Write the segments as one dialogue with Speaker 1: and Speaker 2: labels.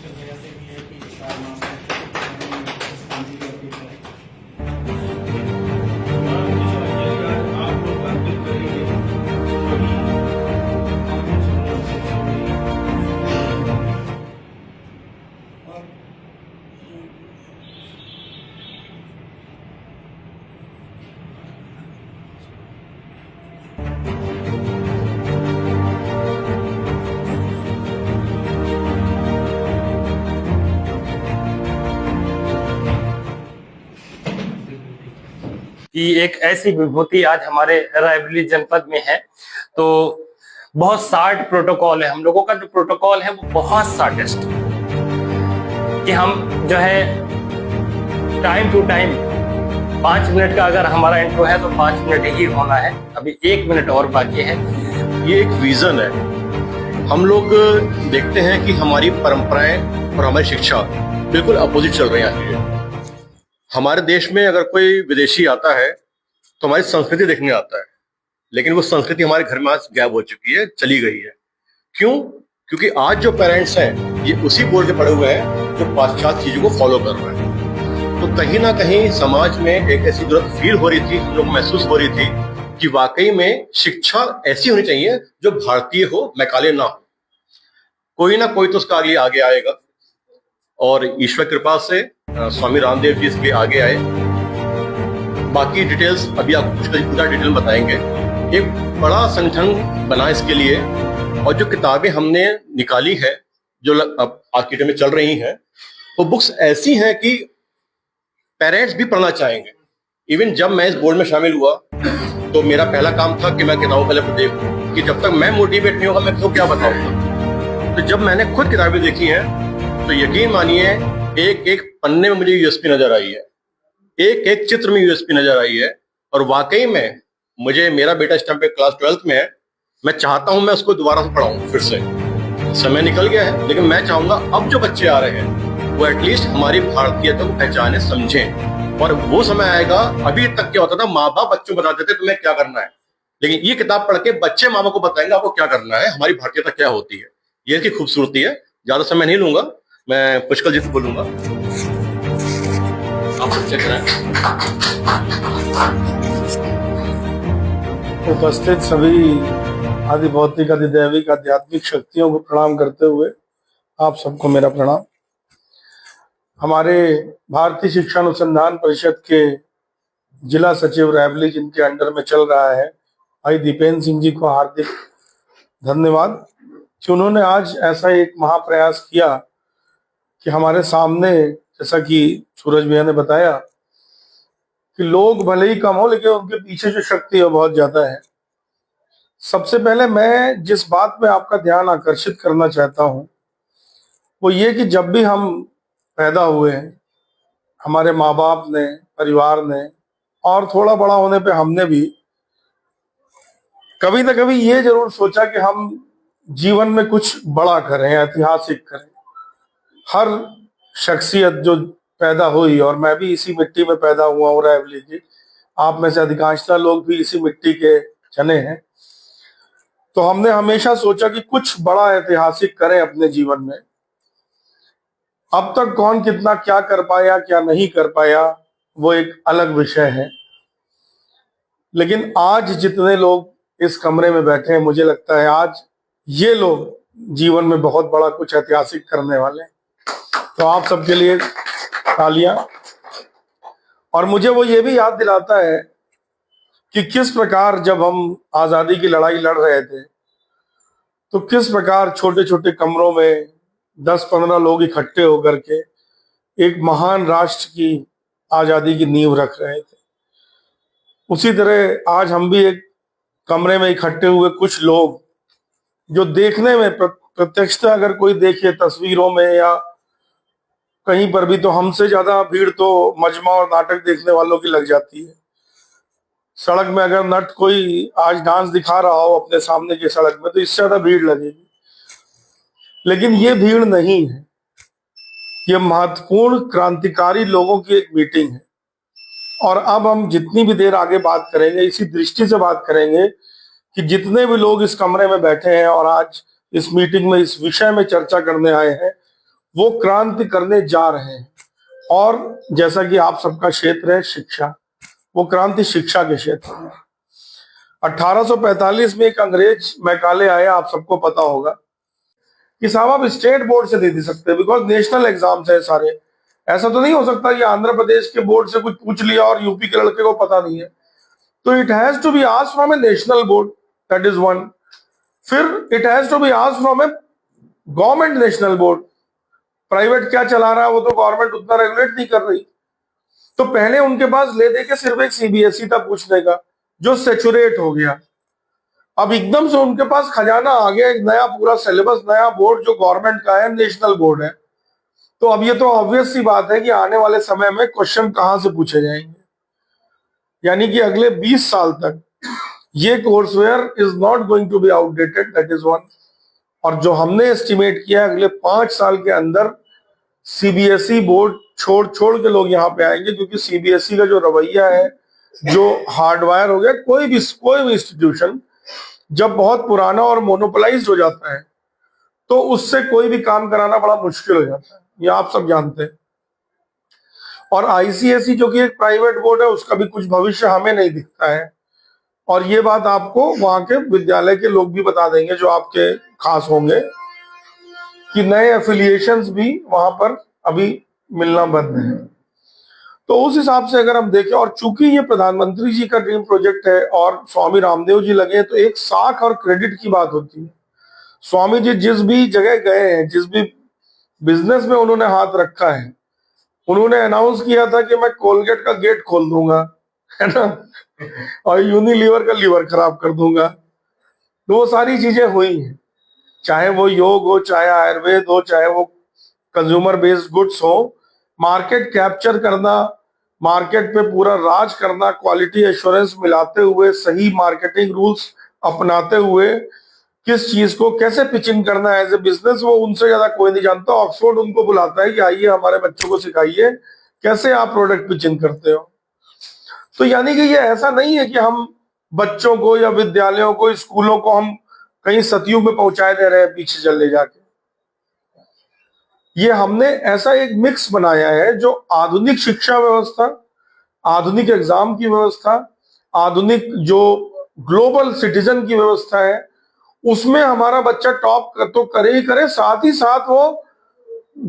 Speaker 1: Social media से भी है कि चार मास में गांधी की अपील करें।
Speaker 2: आप लोग बातचीत करेंगे वही
Speaker 1: और
Speaker 3: कि एक ऐसी विभूति आज हमारे रायबरेली जनपद में है। तो बहुत शार्ट प्रोटोकॉल है, हम लोगों का जो प्रोटोकॉल है वो बहुत शार्टेस्ट, कि हम जो है टाइम टू टाइम 5 मिनट का अगर हमारा इंट्रो है तो 5 मिनट ही होना है। अभी 1 मिनट और बाकी है।
Speaker 4: ये एक विजन है। हम लोग देखते हैं कि हमारी परंपराएं और हमारी शिक्षा बिल्कुल अपोजिट चल रही है। हमारे देश में अगर कोई विदेशी आता है तो हमारी संस्कृति देखने आता है, लेकिन वो संस्कृति हमारे घर में आज गायब हो चुकी है, चली गई है। क्यों? क्योंकि आज जो पेरेंट्स हैं ये उसी बोर्ड के पड़े हुए हैं जो पाश्चात्य चीजों को फॉलो कर रहे हैं। तो कहीं ना कहीं समाज में एक ऐसी जरूरत फील हो रही थी, हम लोग महसूस हो रही थी कि वाकई में शिक्षा ऐसी होनी चाहिए जो भारतीय हो, मैकाले ना हो। कोई ना कोई तो उसका आगे आएगा, और ईश्वर कृपा से स्वामी रामदेव जी इसके आगे आए। बाकी डिटेल्स अभी आपको कुछ पूरा डिटेल बताएंगे। एक बड़ा संगठन बना इसके लिए, और जो किताबें हमने निकाली है जो अब आज की डेट में चल रही हैं, वो बुक्स ऐसी हैं कि पेरेंट्स भी पढ़ना चाहेंगे। इवन जब मैं इस बोर्ड में शामिल हुआ तो मेरा पहला काम था कि मैं किताबों पहले देखूं, कि जब तक मैं मोटिवेट नहीं होगा मैं तो क्या बताऊंगा। तो जब मैंने खुद किताबें देखी हैं तो यकीन मानिए एक एक पन्ने में मुझे यूएसपी नजर आई है, एक एक चित्र में यूएसपी नजर आई है। और वाकई में मुझे, मेरा बेटा इस टाइम पे क्लास 12th में है, मैं चाहता हूं मैं उसको दोबारा से पढ़ाऊं फिर से। समय निकल गया है, लेकिन मैं चाहूंगा अब जो बच्चे आ रहे हैं वो एटलीस्ट हमारी भारतीयता को पहचाने, समझें। और वो समय आएगा, अभी तक क्या होता था, माँ बाप बच्चों को बताते थे तुम्हें क्या करना है, लेकिन ये किताब पढ़ के बच्चे माँ बाप को बताएंगे आपको क्या करना है, हमारी भारतीयता क्या होती है। ये इसकी खूबसूरती है। ज्यादा समय नहीं लूंगा, मैं पुष्कर जी से बोलूंगा। आप चेक करें।
Speaker 5: उपस्थित सभी आदि भौतिक, आदि दैविक, आध्यात्मिक शक्तियों को प्रणाम करते हुए आप सबको मेरा प्रणाम। हमारे भारतीय शिक्षा अनुसंधान परिषद के जिला सचिव रायबरेली जिनके अंडर में चल रहा है, भाई दीपेंद्र सिंह जी को हार्दिक धन्यवाद कि उन्होंने आज ऐसा एक महाप्रयास किया कि हमारे सामने, जैसा कि सूरज भैया ने बताया, कि लोग भले ही कम हो लेकिन उनके पीछे जो शक्ति है बहुत ज्यादा है। सबसे पहले मैं जिस बात पे आपका ध्यान आकर्षित करना चाहता हूं वो ये कि जब भी हम पैदा हुए, हमारे माँ बाप ने, परिवार ने, और थोड़ा बड़ा होने पे हमने भी कभी ना कभी ये जरूर सोचा कि हम जीवन में कुछ बड़ा करें, ऐतिहासिक करें। हर शख्सियत जो पैदा हुई, और मैं भी इसी मिट्टी में पैदा हुआ हूँ रायबरेली की, आप में से अधिकांशतः लोग भी इसी मिट्टी के जने हैं, तो हमने हमेशा सोचा कि कुछ बड़ा ऐतिहासिक करें अपने जीवन में। अब तक कौन कितना क्या कर पाया, क्या नहीं कर पाया, वो एक अलग विषय है। लेकिन आज जितने लोग इस कमरे में बैठे हैं, मुझे लगता है आज ये लोग जीवन में बहुत बड़ा कुछ ऐतिहासिक करने वाले हैं। तो आप सबके लिए तालियां। और मुझे वो ये भी याद दिलाता है कि किस प्रकार जब हम आजादी की लड़ाई लड़ रहे थे तो किस प्रकार छोटे छोटे कमरों में 10-15 लोग इकट्ठे होकर के एक महान राष्ट्र की आजादी की नींव रख रहे थे। उसी तरह आज हम भी एक कमरे में इकट्ठे हुए कुछ लोग जो देखने में प्रत्यक्षता अगर कोई देखे तस्वीरों में या कहीं पर भी, तो हमसे ज्यादा भीड़ तो मजमा और नाटक देखने वालों की लग जाती है। सड़क में अगर नट कोई आज डांस दिखा रहा हो अपने सामने की सड़क में तो इससे ज्यादा भीड़ लगेगी। लेकिन ये भीड़ नहीं है, ये महत्वपूर्ण क्रांतिकारी लोगों की एक मीटिंग है। और अब हम जितनी भी देर आगे बात करेंगे इसी दृष्टि से बात करेंगे कि जितने भी लोग इस कमरे में बैठे हैं और आज इस मीटिंग में इस विषय में चर्चा करने आए हैं, वो क्रांति करने जा रहे हैं। और जैसा कि आप सबका क्षेत्र है शिक्षा, वो क्रांति शिक्षा के क्षेत्र में। 1845 में एक अंग्रेज मैकाले आया, आप सबको पता होगा, कि साहब आप स्टेट बोर्ड से दे सकते, बिकॉज नेशनल एग्जाम्स है सारे। ऐसा तो नहीं हो सकता कि आंध्र प्रदेश के बोर्ड से कुछ पूछ लिया और यूपी के लड़के को पता नहीं है। तो it has to be asked from a national board, that is one. फिर it has to be asked from a government national board. Private क्या चला रहा है वो तो गवर्नमेंट उतना रेगुलेट नहीं कर रही। तो पहले उनके पास ले दे के सिर्फ एक सीबीएसई था पूछने का, जो सेचुरेट हो गया। अब एकदम से उनके पास खजाना आ गया, एक नया पूरा सिलेबस, नया बोर्ड जो गवर्नमेंट का है, नेशनल बोर्ड है। तो अब ये तो ऑब्वियस सी बात है कि आने वाले समय में क्वेश्चन कहां से पूछे जाएंगे। यानी कि अगले 20 साल तक ये courseware is not going to be outdated, that is one. और जो हमने एस्टिमेट किया अगले 5 साल के अंदर सीबीएसई बोर्ड छोड़ के लोग यहाँ पे आएंगे, क्योंकि सीबीएसई का जो रवैया है, जो हार्डवायर हो गया, कोई भी इंस्टीट्यूशन जब बहुत पुराना और मोनोपोलाइज्ड हो जाता है तो उससे कोई भी काम कराना बड़ा मुश्किल हो जाता है, ये आप सब जानते हैं। और आईसीएसई जो कि एक प्राइवेट बोर्ड है, उसका भी कुछ भविष्य हमें नहीं दिखता है। और ये बात आपको वहां के विद्यालय के लोग भी बता देंगे जो आपके खास होंगे, कि नए एफिलिएशंस भी वहां पर अभी मिलना बंद है। तो उस हिसाब से अगर हम देखें, और चूंकि ये प्रधानमंत्री जी का ड्रीम प्रोजेक्ट है और स्वामी रामदेव जी लगे, तो एक साख और क्रेडिट की बात होती है। स्वामी जी जिस भी जगह गए हैं, जिस भी बिजनेस में उन्होंने हाथ रखा है, उन्होंने अनाउंस किया था कि मैं कोलगेट का गेट खोल दूंगा, है ना, और यूनिलीवर का लीवर खराब कर दूंगा। तो वो सारी चीजें हुई हैं, चाहे वो योग हो, चाहे आयुर्वेद हो, चाहे वो कंज्यूमर बेस्ड गुड्स हो। मार्केट कैप्चर करना, मार्केट पे पूरा राज करना, क्वालिटी एश्योरेंस मिलाते हुए, सही मार्केटिंग रूल्स अपनाते हुए, किस चीज को कैसे पिचिंग करना है एज ए बिजनेस, वो उनसे ज्यादा कोई नहीं जानता। ऑक्सफोर्ड उनको बुलाता है कि आइए हमारे बच्चों को सिखाइए कैसे आप प्रोडक्ट पिचिंग करते हो। तो यानी कि ये ऐसा नहीं है कि हम बच्चों को या विद्यालयों को, स्कूलों को हम कहीं सतयुग में पहुंचाए दे रहे हैं पीछे चले जाके। ये हमने ऐसा एक मिक्स बनाया है जो आधुनिक शिक्षा व्यवस्था, आधुनिक एग्जाम की व्यवस्था, आधुनिक जो ग्लोबल सिटीजन की व्यवस्था है, उसमें हमारा बच्चा टॉप तो करे ही करे, साथ ही साथ वो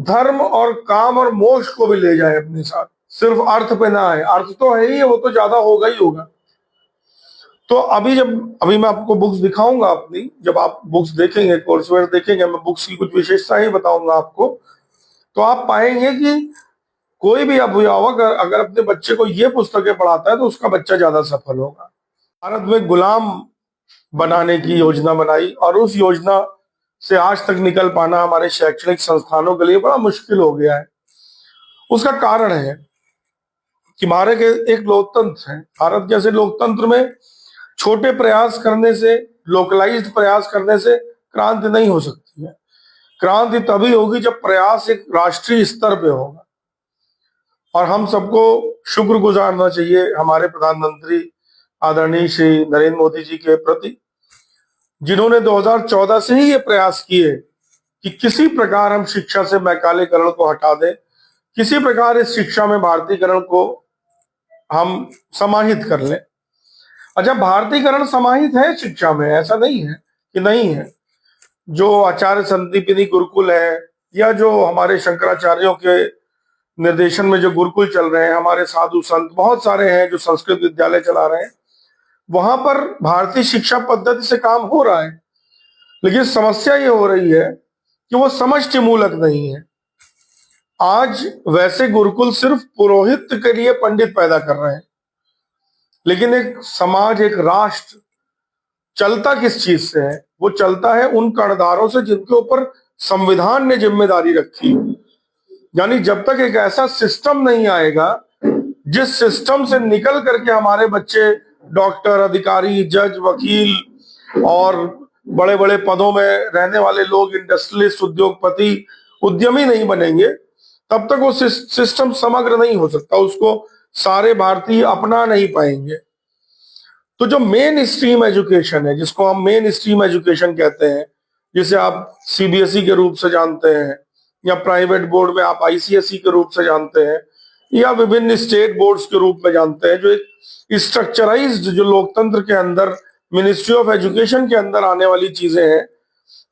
Speaker 5: धर्म और काम और मोक्ष को भी ले जाए अपने साथ, सिर्फ अर्थ पे ना आए। अर्थ तो है ही, वो तो ज्यादा होगा ही होगा। तो अभी मैं आपको बुक्स दिखाऊंगा अपनी, जब आप बुक्स देखेंगे, कोर्सवेयर देखेंगे, मैं बुक्स की कुछ विशेषता ही बताऊंगा आपको, तो आप पाएंगे कि कोई भी अभिभावक अगर अपने बच्चे को ये पुस्तकें पढ़ाता है तो उसका बच्चा ज्यादा सफल होगा। भारत में गुलाम बनाने की योजना बनाई, और उस योजना से आज तक निकल पाना हमारे शैक्षणिक संस्थानों के लिए बड़ा मुश्किल हो गया है। उसका कारण है कि भारत एक लोकतंत्र है। भारत जैसे लोकतंत्र में छोटे प्रयास करने से, लोकलाइज्ड प्रयास करने से क्रांति नहीं हो सकती है। क्रांति तभी होगी जब प्रयास एक राष्ट्रीय स्तर पे होगा। और हम सबको शुक्र गुजारना चाहिए हमारे प्रधानमंत्री आदरणीय श्री नरेंद्र मोदी जी के प्रति, जिन्होंने 2014 से ही ये प्रयास किए कि किसी प्रकार हम शिक्षा से मैकालेकरण को हटा दें, किसी प्रकार इस शिक्षा में भारतीयकरण को हम समाहित कर लें। अच्छा, भारतीयकरण समाहित है शिक्षा में, ऐसा नहीं है कि नहीं है। जो आचार्य संदीपिनी गुरुकुल है, या जो हमारे शंकराचार्यों के निर्देशन में जो गुरुकुल चल रहे हैं, हमारे साधु संत बहुत सारे हैं जो संस्कृत विद्यालय चला रहे हैं, वहां पर भारतीय शिक्षा पद्धति से काम हो रहा है। लेकिन समस्या ये हो रही है कि वो समष्टि मूलक नहीं है। आज वैसे गुरुकुल सिर्फ पुरोहित के लिए पंडित पैदा कर रहे हैं, लेकिन एक समाज, एक राष्ट्र चलता किस चीज से है? वो चलता है उन कर्णधारों से जिनके ऊपर संविधान ने जिम्मेदारी रखी। यानी जब तक एक ऐसा सिस्टम नहीं आएगा जिस सिस्टम से निकल करके हमारे बच्चे डॉक्टर, अधिकारी, जज, वकील और बड़े बड़े पदों में रहने वाले लोग, इंडस्ट्रियलिस्ट, उद्योगपति, उद्यमी नहीं बनेंगे, तब तक वो सिस्टम समग्र नहीं हो सकता। उसको सारे भारतीय अपना नहीं पाएंगे। तो जो मेन स्ट्रीम एजुकेशन है, जिसको हम मेन स्ट्रीम एजुकेशन कहते हैं, जिसे आप सीबीएसई के रूप से जानते हैं, या प्राइवेट बोर्ड में आप आईसीएसई के रूप से जानते हैं, या विभिन्न स्टेट बोर्ड्स के रूप में जानते हैं, जो एक स्ट्रक्चराइज्ड जो लोकतंत्र के अंदर मिनिस्ट्री ऑफ एजुकेशन के अंदर आने वाली चीजें हैं,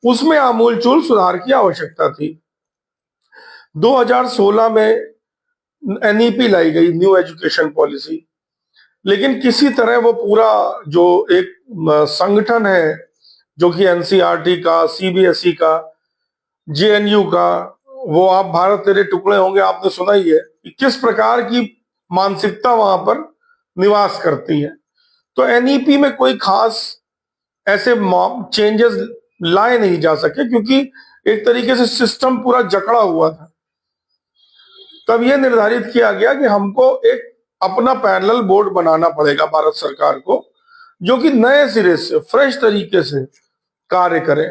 Speaker 5: उसमें आमूलचूल सुधार की आवश्यकता थी। 2016 में एनईपी लाई गई, न्यू एजुकेशन पॉलिसी, लेकिन किसी तरह वो पूरा जो एक संगठन है जो कि एनसीईआरटी का, सीबीएसई का, जेएनयू का, वो आप भारत तेरे टुकड़े होंगे आपने सुना ही है कि किस प्रकार की मानसिकता वहां पर निवास करती है। तो एनईपी में कोई खास ऐसे चेंजेस लाए नहीं जा सके, क्योंकि एक तरीके से सिस्टम पूरा जकड़ा हुआ था। तब यह निर्धारित किया गया कि हमको एक अपना पैरेलल बोर्ड बनाना पड़ेगा भारत सरकार को, जो कि नए सिरे से फ्रेश तरीके से कार्य करे।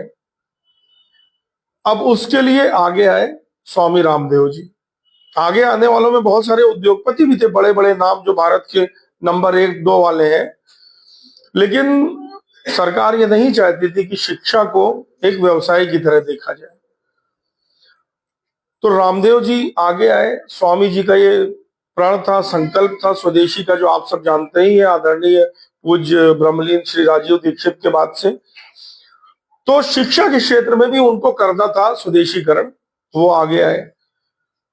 Speaker 5: अब उसके लिए आगे आए स्वामी रामदेव जी। आगे आने वालों में बहुत सारे उद्योगपति भी थे, बड़े बड़े नाम जो भारत के नंबर 1-2 वाले हैं, लेकिन सरकार ये नहीं चाहती थी कि शिक्षा को एक व्यवसाय की तरह देखा जाए। तो रामदेव जी आगे आए। स्वामी जी का ये प्रण था, संकल्प था स्वदेशी का, जो आप सब जानते ही है, आदरणीय पूज्य ब्रह्मलीन श्री राजीव दीक्षित के बाद से। तो शिक्षा के क्षेत्र में भी उनको करना था स्वदेशीकरण, वो आगे आए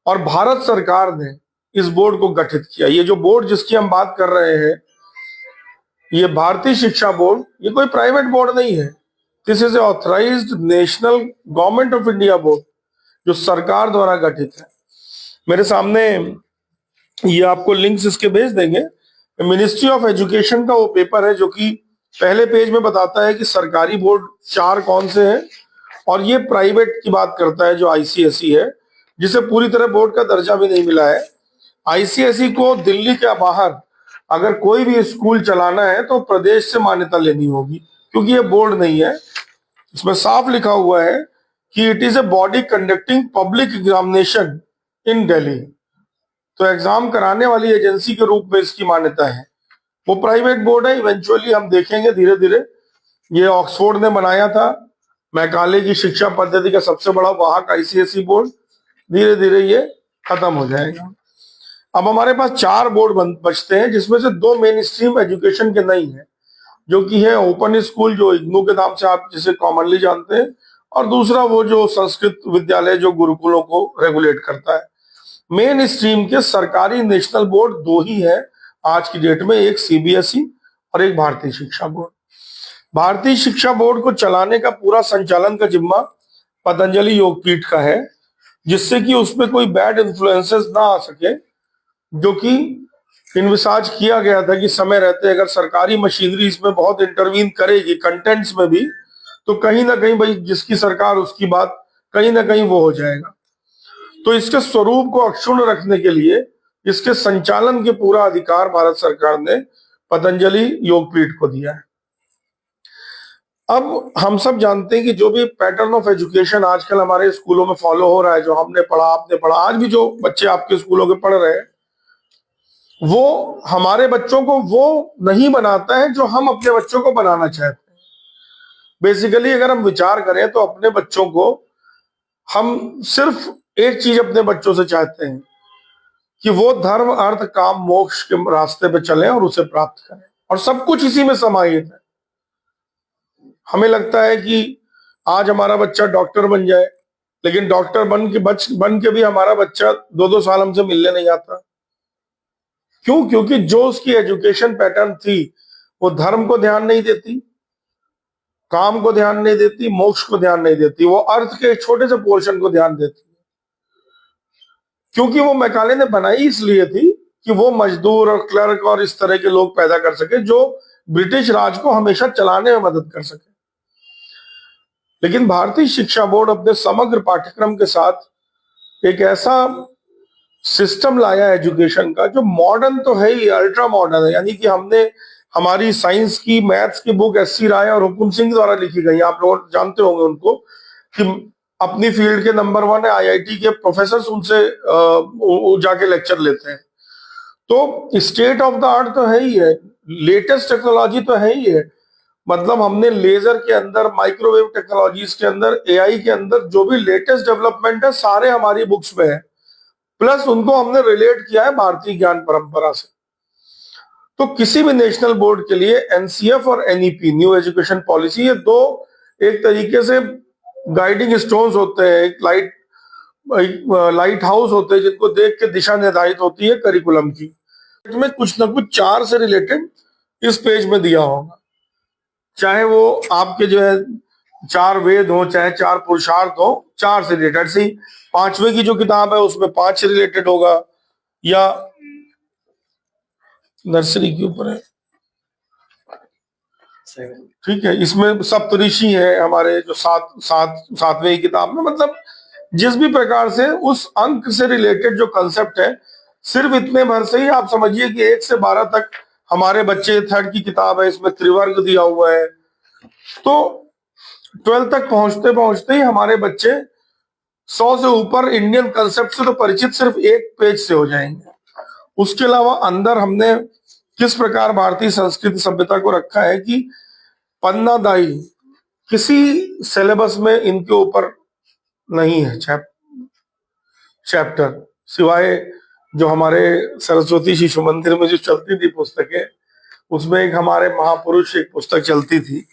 Speaker 5: और भारत सरकार ने इस बोर्ड को गठित किया। ये जो बोर्ड जिसकी हम बात कर रहे हैं, ये भारतीय शिक्षा बोर्ड, ये कोई प्राइवेट बोर्ड नहीं है। This is authorised national government of India board, जो सरकार द्वारा गठित है। मेरे सामने ये आपको लिंक्स इसके भेज देंगे। मिनिस्ट्री ऑफ एजुकेशन का वो पेपर है, जो कि पहले पेज में बताता है कि सरकारी बोर्ड 4 कौन से हैं, और ये प्राइवेट की बात करता है जो आईसीएसई है, जिसे पूरी तरह बोर्ड का दर्जा भी नहीं मिला है। आईसीएसई को दिल्ली के बाहर अगर कोई भी स्कूल चलाना है तो प्रदेश से मान्यता लेनी होगी, क्योंकि ये बोर्ड नहीं है। इसमें साफ लिखा हुआ है कि it is a body conducting public examination in Delhi. तो एग्जाम कराने वाली एजेंसी के रूप में इसकी मान्यता है। वो प्राइवेट बोर्ड है। इवेंचुअली हम देखेंगे धीरे धीरे, ये ऑक्सफोर्ड ने बनाया था, मैकाले की शिक्षा पद्धति का सबसे बड़ा वाहक आईसीएसई बोर्ड। धीरे धीरे ये खत्म हो जाएगा। अब हमारे पास 4 बोर्ड बचते हैं, जिसमें से 2 मेन स्ट्रीम एजुकेशन के नहीं है, जो कि है ओपन स्कूल, जो इग्नू के नाम से आप जिसे कॉमनली जानते हैं, और दूसरा वो जो संस्कृत विद्यालय जो गुरुकुलों को रेगुलेट करता है। मेन स्ट्रीम के सरकारी नेशनल बोर्ड 2 ही है आज की डेट में, एक सीबीएसई और एक भारतीय शिक्षा बोर्ड। भारतीय शिक्षा बोर्ड को चलाने का पूरा संचालन का जिम्मा पतंजलि योगपीठ का है, जिससे कि उसमें कोई बैड इन्फ्लुएंसेस ना आ सके, जो कि इनविसाज किया गया था कि समय रहते अगर सरकारी मशीनरी इसमें बहुत इंटरवीन करेगी कंटेंट्स में भी, तो कहीं ना कहीं भाई जिसकी सरकार उसकी बात, कहीं ना कहीं वो हो जाएगा। तो इसके स्वरूप को अक्षुण्ण रखने के लिए इसके संचालन के पूरा अधिकार भारत सरकार ने पतंजलि योगपीठ को दिया है। अब हम सब जानते हैं कि जो भी पैटर्न ऑफ एजुकेशन आजकल हमारे स्कूलों में फॉलो हो रहा है, जो हमने पढ़ा, आपने पढ़ा, आज भी जो बच्चे आपके स्कूलों के पढ़ रहे हैं, वो हमारे बच्चों को वो नहीं बनाता है जो हम अपने बच्चों को बनाना चाहते हैं। बेसिकली अगर हम विचार करें तो अपने बच्चों को हम सिर्फ एक चीज अपने बच्चों से चाहते हैं कि वो धर्म, अर्थ, काम, मोक्ष के रास्ते पे चलें और उसे प्राप्त करें, और सब कुछ इसी में समाहित है। हमें लगता है कि आज हमारा बच्चा डॉक्टर बन जाए, लेकिन डॉक्टर बन के भी हमारा बच्चा 2-2 साल हमसे मिलने नहीं आता। क्यों? क्योंकि जो उसकी एजुकेशन पैटर्न थी, वो धर्म को ध्यान नहीं देती, काम को ध्यान नहीं देती, मोक्ष को ध्यान नहीं देती, वो अर्थ के छोटे से पोर्शन को ध्यान देती है। क्योंकि वो मैकाले ने बनाई इसलिए थी कि वो मजदूर और क्लर्क और इस तरह के लोग पैदा कर सके जो ब्रिटिश राज को हमेशा चलाने में मदद कर सके। लेकिन भारतीय शिक्षा बोर्ड अपने समग्र पाठ्यक्रम के साथ एक ऐसा सिस्टम लाया एजुकेशन का जो मॉडर्न तो है ही, अल्ट्रा मॉडर्न है। यानी कि हमने हमारी साइंस की, मैथ्स की बुक एस.सी. राय और हुकुम सिंह द्वारा लिखी गई, आप लोग जानते होंगे उनको, कि अपनी फील्ड के नंबर 1 है, आईआईटी के प्रोफेसर उनसे जाके लेक्चर लेते हैं। तो स्टेट ऑफ द आर्ट तो है ही है, लेटेस्ट टेक्नोलॉजी तो है ही है, मतलब हमने लेजर के अंदर, माइक्रोवेव टेक्नोलॉजीज के अंदर, एआई के अंदर जो भी लेटेस्ट डेवलपमेंट है सारे हमारी बुक्स में है, प्लस उनको हमने रिलेट किया है भारतीय ज्ञान परंपरा से। तो किसी भी नेशनल बोर्ड के लिए एनसीएफ और एनईपी, न्यू एजुकेशन पॉलिसी, ये दो एक तरीके से गाइडिंग स्टोन्स होते हैं, एक लाइट हाउस होते हैं जिनको देख के दिशा निर्धारित होती है करिकुलम की। में कुछ ना कुछ चार से रिलेटेड इस पेज में दिया होगा, चाहे वो आपके जो है चार वेद हो, चाहे चार पुरुषार्थ हो, चार से रिलेटेड। सी पांचवें की जो किताब है उसमें 5 से रिलेटेड होगा, या नर्सरी के ऊपर है, ठीक है, इसमें सप्तऋषि है हमारे जो सातवें किताब में। मतलब जिस भी प्रकार से उस अंक से रिलेटेड जो कंसेप्ट है, सिर्फ इतने भर से ही आप समझिए कि 1 से 12 तक हमारे बच्चे, 3rd की किताब है, इसमें त्रिवर्ग दिया हुआ है। तो 12 तक पहुंचते पहुंचते ही हमारे बच्चे 100 से ऊपर इंडियन कंसेप्ट से तो परिचित सिर्फ एक पेज से हो जाएंगे। उसके अलावा अंदर हमने किस प्रकार भारतीय संस्कृति सभ्यता को रखा है कि पन्नादाई किसी सिलेबस में इनके ऊपर नहीं है चैप्टर, सिवाय जो हमारे सरस्वती शिशु मंदिर में जो चलती थी पुस्तकें, उसमें एक हमारे महापुरुष एक पुस्तक चलती थी,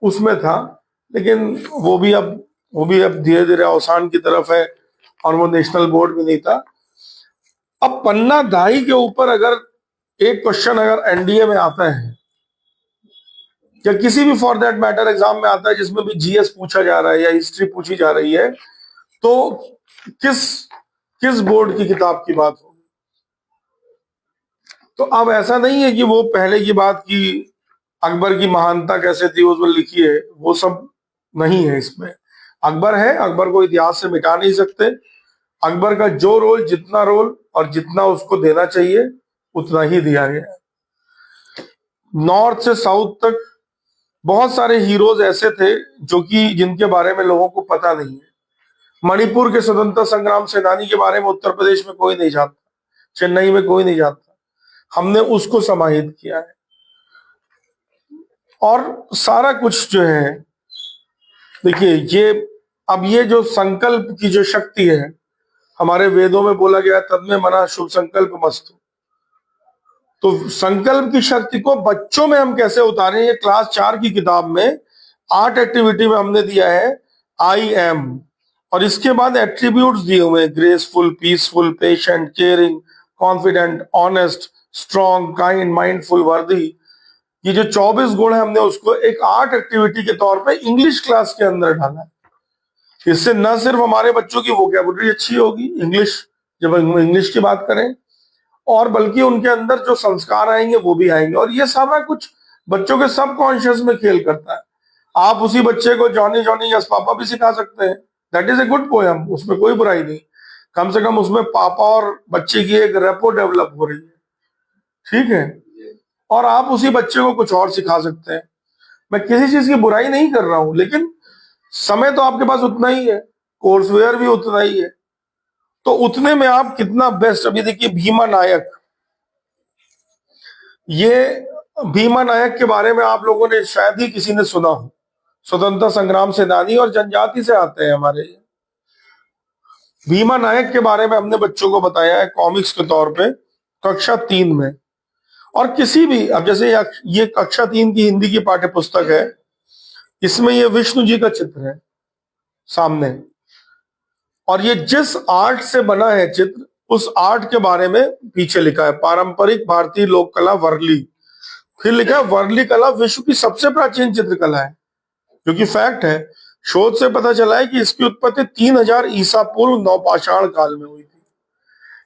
Speaker 5: उसमें था, लेकिन वो भी अब धीरे धीरे अवसान की तरफ है और वो नेशनल बोर्ड में नहीं था। अब पन्ना दाई के ऊपर अगर एक क्वेश्चन अगर एनडीए में आता है या किसी भी फॉर दैट मैटर एग्जाम में आता है जिसमें भी जीएस पूछा जा रहा है या हिस्ट्री पूछी जा रही है, तो किस बोर्ड की किताब की बात होगी? तो अब ऐसा नहीं है कि वो पहले की बात की अकबर की महानता कैसे थी उसमें लिखी है, वो सब नहीं है इसमें। अकबर है, अकबर को इतिहास से मिटा नहीं सकते। अकबर का जो रोल, जितना रोल और जितना उसको देना चाहिए उतना ही दिया गया। नॉर्थ से साउथ तक बहुत सारे हीरोज ऐसे थे जो कि जिनके बारे में लोगों को पता नहीं है। मणिपुर के स्वतंत्रता संग्राम सेनानी के बारे में उत्तर प्रदेश में कोई नहीं जानता, चेन्नई में कोई नहीं जानता, हमने उसको समाहित किया है। और सारा कुछ जो है, देखिए ये जो संकल्प की जो शक्ति है, हमारे वेदों में बोला गया तद में मना शुभ संकल्प मस्तु। तो संकल्प की शक्ति को बच्चों में हम कैसे उतारें, ये क्लास 4 की किताब में 8 एक्टिविटी में हमने दिया है आई एम, और इसके बाद एट्रीब्यूट्स दिए हुए हैं, graceful, peaceful, patient, caring, confident, honest, strong, kind, mindful, वर्दी। ये जो 24 गुण है हमने उसको एक 8 एक्टिविटी के तौर पे इंग्लिश क्लास के अंदर डाला है। इससे न सिर्फ हमारे बच्चों की वोकैबुलरी अच्छी होगी इंग्लिश, जब हम इंग्लिश की बात करें, और बल्कि उनके अंदर जो संस्कार आएंगे वो भी आएंगे। और ये सारा कुछ बच्चों के सबकॉन्शियस में खेल करता है। आप उसी बच्चे को जॉनी जॉनी यस पापा भी सिखा सकते हैं, that is a good poem, उसमें कोई बुराई नहीं। कम से कम उसमें पापा और बच्चे की एक रेपो डेवलप हो रही है, ठीक है। और आप उसी बच्चे को कुछ और सिखा सकते हैं। मैं किसी चीज की बुराई नहीं कर रहा हूं, लेकिन समय तो आपके पास उतना ही है, कोर्सवेयर भी उतना ही है, तो उतने में आप कितना बेस्ट। अभी देखिए भीमा नायक, ये भीमा नायक के बारे में आप लोगों ने शायद ही किसी ने सुना हो। स्वतंत्रता संग्राम सेनानी और जनजाति से आते हैं हमारे। भीमा नायक के बारे में हमने बच्चों को बताया है कॉमिक्स के तौर पे कक्षा 3 में। और किसी भी, अब जैसे ये कक्षा 3 की हिंदी की पाठ्य पुस्तक है, इसमें ये विष्णु जी का चित्र है सामने, और ये जिस आर्ट से बना है चित्र, उस आर्ट के बारे में पीछे लिखा है पारंपरिक भारतीय लोक कला वर्ली। फिर लिखा है वर्ली कला विश्व की सबसे प्राचीन चित्रकला है, जो कि फैक्ट है। शोध से पता चला है कि इसकी उत्पत्ति 3000 ईसा पूर्व नवपाषाण काल में हुई थी।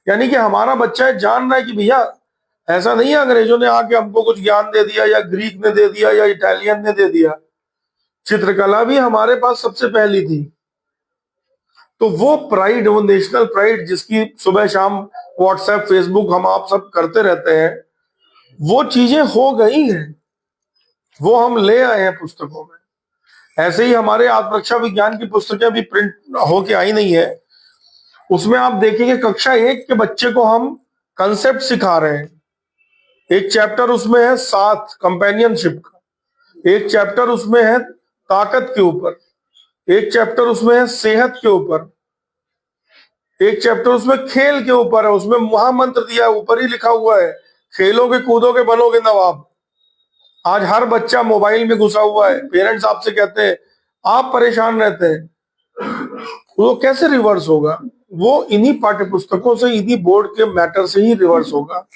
Speaker 5: यानी कि हमारा बच्चा जान रहा है कि भैया ऐसा नहीं है अंग्रेजों ने आके हमको कुछ ज्ञान दे दिया, या ग्रीक ने दे दिया, या इटालियन ने दे दिया। चित्रकला भी हमारे पास सबसे पहली थी। तो वो प्राइड, वो नेशनल प्राइड जिसकी सुबह शाम व्हाट्सएप, फेसबुक हम आप सब करते रहते हैं, वो चीजें हो गई हैं, वो हम ले आए हैं पुस्तकों में। ऐसे ही हमारे आत्मरक्षा विज्ञान की पुस्तकें भी प्रिंट होके आई नहीं है। उसमें आप देखेंगे कक्षा 1 के बच्चे को हम कंसेप्ट सिखा रहे हैं। एक चैप्टर उसमें है साथ, कंपेनियनशिप का, एक चैप्टर उसमें है ताकत के ऊपर, एक चैप्टर उसमें है सेहत के ऊपर, एक चैप्टर उसमें खेल के ऊपर है। उसमें महामंत्र दिया है, ऊपर ही लिखा हुआ है, खेलोगे कूदोगे बनोगे नवाब। आज हर बच्चा मोबाइल में घुसा हुआ है, पेरेंट्स आपसे कहते हैं, आप परेशान रहते हैं, वो कैसे रिवर्स होगा? वो इन्हीं पाठ्य पुस्तकों से, इन्हीं बोर्ड के मैटर से ही रिवर्स होगा।